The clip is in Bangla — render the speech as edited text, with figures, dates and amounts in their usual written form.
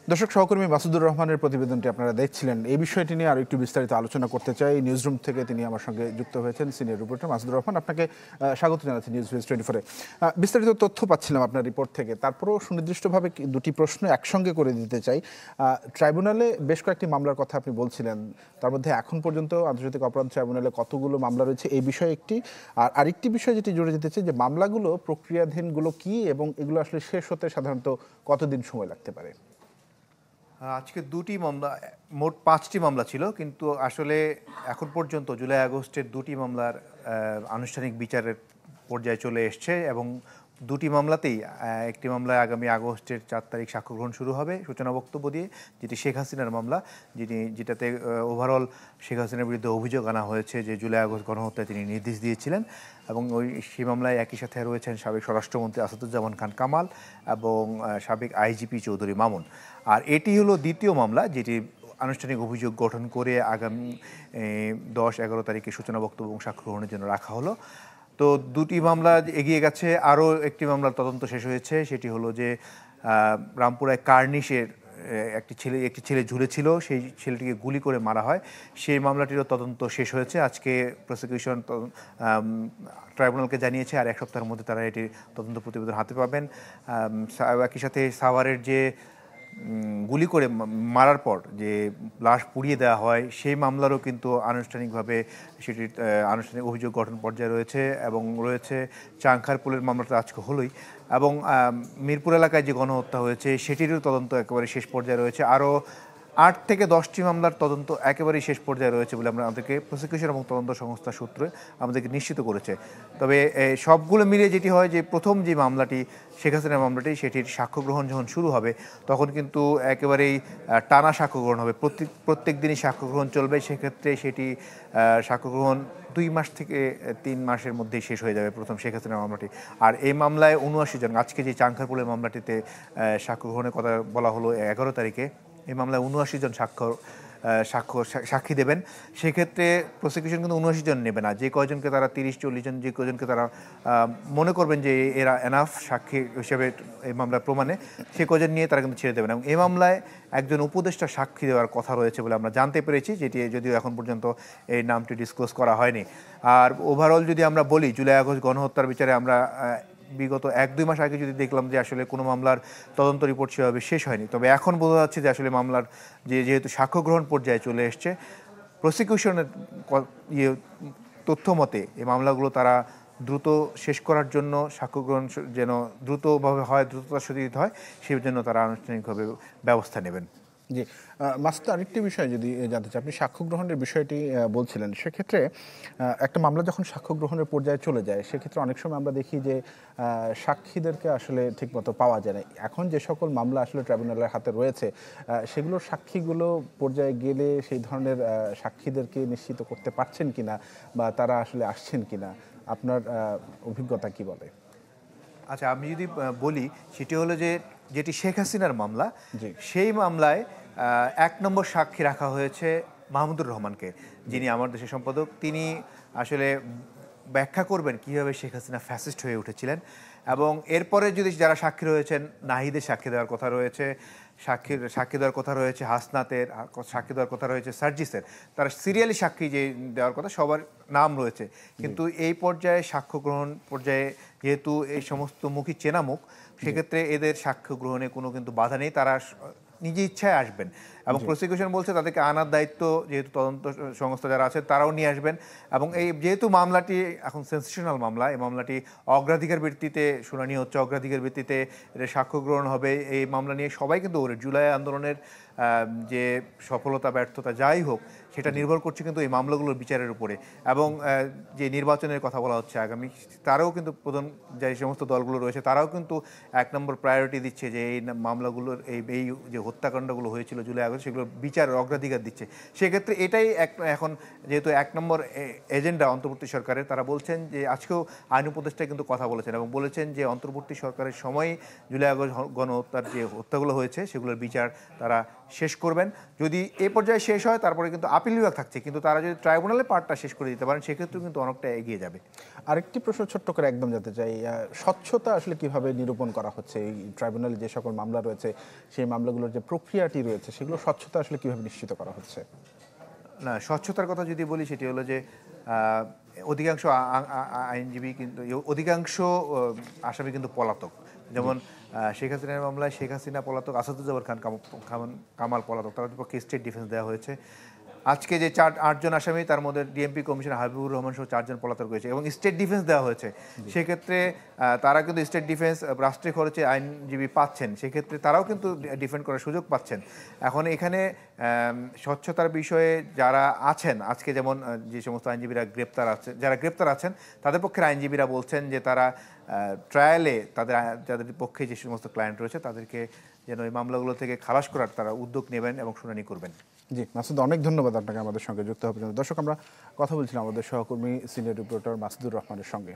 দর্শক সহকর্মী মাসুদুর রহমানের প্রতিবেদনটি আপনারা দেখছিলেন। এই বিষয়টি নিয়ে আরো একটু বিস্তারিত আলোচনা করতে চাই। নিউজরুম থেকে তিনি আমার সঙ্গে যুক্ত হয়েছেন সিনিয়র রিপোর্টার মাসুদুর রহমান। আপনাকে স্বাগত জানাচ্ছি নিউজ ভিজ 24-এ। বিস্তারিত তথ্য পাচ্ছিলাম আপনার রিপোর্ট থেকে, তারপরেও সুনির্দিষ্টভাবে দুটি প্রশ্ন একসঙ্গে করে দিতে চাই। ট্রাইব্যুনালে বেশ কয়েকটি মামলার কথা আপনি বলছিলেন, তার মধ্যে এখন পর্যন্ত আন্তর্জাতিক অপরাধ ট্রাইব্যুনালে কতগুলো মামলা রয়েছে এই বিষয়ে একটি, আর আরেকটি বিষয় যেটি জুড়ে যেতে চাই যে মামলাগুলো প্রক্রিয়াধীনগুলো কি এবং এগুলো আসলে শেষ হতে সাধারণত কতদিন সময় লাগতে পারে? আজকে দুটি মামলা, মোট 5টি মামলা ছিল, কিন্তু আসলে এখন পর্যন্ত জুলাই আগস্টের দুটি মামলার আনুষ্ঠানিক বিচারের পর্যায়ে চলে এসছে এবং দুটি মামলাতেই একটি মামলায় আগামী আগস্টের 4 তারিখ সাক্ষ্য গ্রহণ শুরু হবে সূচনা বক্তব্য দিয়ে, যেটি শেখ হাসিনার মামলা, যেটাতে ওভারঅল শেখ হাসিনার বিরুদ্ধে অভিযোগ আনা হয়েছে যে জুলাই আগস্ট গণহত্যায় তিনি নির্দেশ দিয়েছিলেন। এবং সেই মামলায় একই সাথে রয়েছেন সাবেক স্বরাষ্ট্রমন্ত্রী আসাদুজ্জামান খান কামাল এবং সাবেক আইজিপি চৌধুরী মামুন। আর এটি হলো দ্বিতীয় মামলা যেটি আনুষ্ঠানিক অভিযোগ গঠন করে আগামী 10-11 তারিখে সূচনা বক্তব্য এবং সাক্ষ্য গ্রহণের জন্য রাখা হলো। তো দুটি মামলা এগিয়ে গেছে। আরও একটি মামলার তদন্ত শেষ হয়েছে, সেটি হলো যে রামপুরায় কার্নিশের একটি ছেলে ঝুলেছিল, সেই ছেলেটিকে গুলি করে মারা হয়, সেই মামলাটিরও তদন্ত শেষ হয়েছে। আজকে প্রসিকিউশন ট্রাইব্যুনালকে জানিয়েছে আর এক সপ্তাহের মধ্যে তারা এটির তদন্ত প্রতিবেদন হাতে পাবেন। একই সাথে সাভারের যে গুলি করে মারার পর যে লাশ পুড়িয়ে দেওয়া হয় সেই মামলারও কিন্তু আনুষ্ঠানিকভাবে সেটির আনুষ্ঠানিক অভিযোগ গঠন পর্যায়ে রয়েছে এবং রয়েছে চাংখারপুলের মামলাটা আজকে হলোই, এবং মিরপুর এলাকায় যে গণহত্যা হয়েছে সেটিরও তদন্ত একেবারে শেষ পর্যায়ে রয়েছে। আরও 8 থেকে 10টি মামলার তদন্ত একেবারেই শেষ পর্যায়ে রয়েছে বলে আমাদেরকে প্রসিকিউশন এবং তদন্ত সংস্থা সূত্রে আমাদেরকে নিশ্চিত করেছে। তবে সবগুলো মিলিয়ে যেটি হয় যে প্রথম যে মামলাটি শেখ হাসিনার মামলাটি, সেটির সাক্ষ্য গ্রহণ যখন শুরু হবে তখন কিন্তু একেবারেই টানা সাক্ষ্য গ্রহণ হবে, প্রত্যেক দিনই সাক্ষ্য গ্রহণ চলবে। সেক্ষেত্রে সেটি সাক্ষ্য গ্রহণ 2 মাস থেকে 3 মাসের মধ্যেই শেষ হয়ে যাবে প্রথম শেখ হাসিনার মামলাটি। আর এই মামলায় 79 জন, আজকে যে চাংখারপুলের মামলাটিতে সাক্ষ্য গ্রহণের কথা বলা হলো 11 তারিখে, এই মামলায় 79 জন সাক্ষী দেবেন। সেক্ষেত্রে প্রসিকিউশন কিন্তু 79 জন নেবে না, যে কয়জনকে তারা 30-40 জন, যে কয়জনকে তারা মনে করবেন যে এরা এনাফ সাক্ষী হিসেবে এই মামলার প্রমাণে, সে কয়জন নিয়ে তারা কিন্তু ছেড়ে দেবেন। এবং এই মামলায় একজন উপদেষ্টা সাক্ষী দেওয়ার কথা রয়েছে বলে আমরা জানতে পেরেছি, যেটি যদিও এখন পর্যন্ত এই নামটি ডিসক্লোজ করা হয়নি। আর ওভারঅল যদি আমরা বলি, জুলাই আগস্ট গণহত্যার বিচারে আমরা বিগত 1-2 মাস আগে যদি দেখলাম যে আসলে কোনো মামলার তদন্ত রিপোর্ট সেভাবে শেষ হয়নি, তবে এখন বোঝা যাচ্ছে যে আসলে মামলার যেহেতু সাক্ষ্য গ্রহণ পর্যায়ে চলে এসছে, প্রসিকিউশনের তথ্য মতে এই মামলাগুলো তারা দ্রুত শেষ করার জন্য, সাক্ষ্য গ্রহণ যেন দ্রুতভাবে হয়, দ্রুততার সাথে হয়, সেই জন্য তারা আনুষ্ঠানিকভাবে ব্যবস্থা নেবেন। জি, মাসুদ, আরেকটি বিষয় যদি জানতে চাই, আপনি সাক্ষ্য গ্রহণের বিষয়টি বলছিলেন, সেক্ষেত্রে একটা মামলা যখন সাক্ষ্য গ্রহণের পর্যায়ে চলে যায় সেক্ষেত্রে অনেক সময় আমরা দেখি যে সাক্ষীদেরকে আসলে ঠিকমতো পাওয়া যায় না। এখন যে সকল মামলা আসলে ট্রাইব্যুনালের হাতে রয়েছে সেগুলোর সাক্ষীগুলো পর্যায়ে গেলে সেই ধরনের সাক্ষীদেরকে নিশ্চিত করতে পারছেন কিনা বা তারা আসলে আসছেন কিনা, আপনার অভিজ্ঞতা কি বলে? আচ্ছা, আমি যদি বলি, সেটি হলো যে যেটি শেখ হাসিনার মামলা, সেই মামলায় 1 নম্বর সাক্ষী রাখা হয়েছে মাহমুদুর রহমানকে, যিনি আমার দেশের সম্পাদক। তিনি আসলে ব্যাখ্যা করবেন কীভাবে শেখ হাসিনা ফ্যাসিস্ট হয়ে উঠেছিলেন। এবং এরপরে যদি যারা সাক্ষী রয়েছেন, নাহিদের সাক্ষী দেওয়ার কথা রয়েছে, সাক্ষী দেওয়ার কথা রয়েছে হাসনাতের, সাক্ষী দেওয়ার কথা রয়েছে সার্জিসের, তারা সিরিয়ালি সাক্ষী যে দেওয়ার কথা সবার নাম রয়েছে। কিন্তু এই পর্যায়ে সাক্ষ্য গ্রহণ পর্যায়ে যেহেতু এই সমস্ত মুখই চেনা মুখ, সেক্ষেত্রে এদের সাক্ষ্য গ্রহণে কোনো কিন্তু বাধা নেই, তারা নিজে ইচ্ছায় আসবেন। এবং প্রসিকিউশন বলছে তাদেরকে আনার দায়িত্ব যেহেতু তদন্ত সংস্থা যারা আছে তারাও নিয়ে আসবেন। এবং এই যেহেতু মামলাটি এখন সেন্সেশনাল মামলা, এই মামলাটি অগ্রাধিকার ভিত্তিতে শুনানি হচ্ছে, অগ্রাধিকার ভিত্তিতে এর সাক্ষ্য গ্রহণ হবে। এই মামলা নিয়ে সবাই কিন্তু জুলাই আন্দোলনের যে সফলতা ব্যর্থতা যাই হোক, সেটা নির্ভর করছে কিন্তু এই মামলাগুলোর বিচারের উপরে। এবং যে নির্বাচনের কথা বলা হচ্ছে আগামী, তারাও কিন্তু প্রধান যে সমস্ত দলগুলো রয়েছে তারাও কিন্তু 1 নম্বর প্রায়োরিটি দিচ্ছে যে এই মামলাগুলোর এই যে হত্যাকাণ্ডগুলো হয়েছিল জুলাই আগস্ট সেগুলো বিচারের অগ্রাধিকার দিচ্ছে। সেক্ষেত্রে এটাই এখন যেহেতু ১ নম্বর এজেন্ডা অন্তর্বর্তী সরকারের, তারা বলছেন যে আজকেও আইন উপদেষ্টা কিন্তু কথা বলেছেন এবং বলেছেন যে অন্তর্বর্তী সরকারের সময় জুলাই আগস্ট গণহত্যার যে হত্যাগুলো হয়েছে সেগুলোর বিচার তারা শেষ করবেন। যদি এ পর্যায়ে শেষ হয় তারপরে কিন্তু আপিল বিভাগ থাকছে, কিন্তু তারা যদি ট্রাইব্যুনালে পার্টটা শেষ করে দিতে পারেন সেক্ষেত্রেও কিন্তু অনেকটা এগিয়ে যাবে। আরেকটি প্রশ্ন ছোট্ট করে একদম জানতে চাই, স্বচ্ছতা আসলে কিভাবে নিরূপণ করা হচ্ছে? এই ট্রাইব্যুনালে যে সকল মামলা রয়েছে সেই মামলাগুলোর যে প্রক্রিয়াটি রয়েছে সেগুলো স্বচ্ছতা আসলে কিভাবে নিশ্চিত করা হচ্ছে? না, স্বচ্ছতার কথা যদি বলি সেটি হলো যে অধিকাংশ আইনজীবী কিন্তু অধিকাংশ আসামি কিন্তু পলাতক। যেমন শেখ হাসিনার মামলায় শেখ হাসিনা পলাতক, আসাদুজ্জামান খান কামাল পলাতক, তাদের পক্ষে স্টেট ডিফেন্স দেওয়া হয়েছে। আজকে যে 8জন আসামি তার মধ্যে ডিএমপি কমিশনার হাবিবুর রহমান সহ 4জন পলাতক রয়েছে এবং স্টেট ডিফেন্স দেওয়া হয়েছে। সেক্ষেত্রে তারা কিন্তু স্টেট ডিফেন্স রাষ্ট্রীয় খরচে আইনজীবী পাচ্ছেন, সেক্ষেত্রে তারাও কিন্তু ডিফেন্ড করার সুযোগ পাচ্ছেন। এখন এখানে স্বচ্ছতার বিষয়ে যারা আছেন আজকে, যেমন যে সমস্ত আইনজীবীরা যারা গ্রেপ্তার আছেন তাদের পক্ষের আইনজীবীরা বলছেন যে তারা ট্রায়ালে যাদের পক্ষে যে সমস্ত ক্লায়েন্ট রয়েছে তাদেরকে যেন এই মামলাগুলো থেকে খালাস করার তারা উদ্যোগ নেবেন এবং শুনানি করবেন। জি মাসুদ, অনেক ধন্যবাদ আপনাকে আমাদের সঙ্গে যুক্ত হওয়ার জন্য। দর্শক, আমরা কথা বলছিলাম আমাদের সহকর্মী সিনিয়র রিপোর্টার মাসুদুর রহমানের সঙ্গে।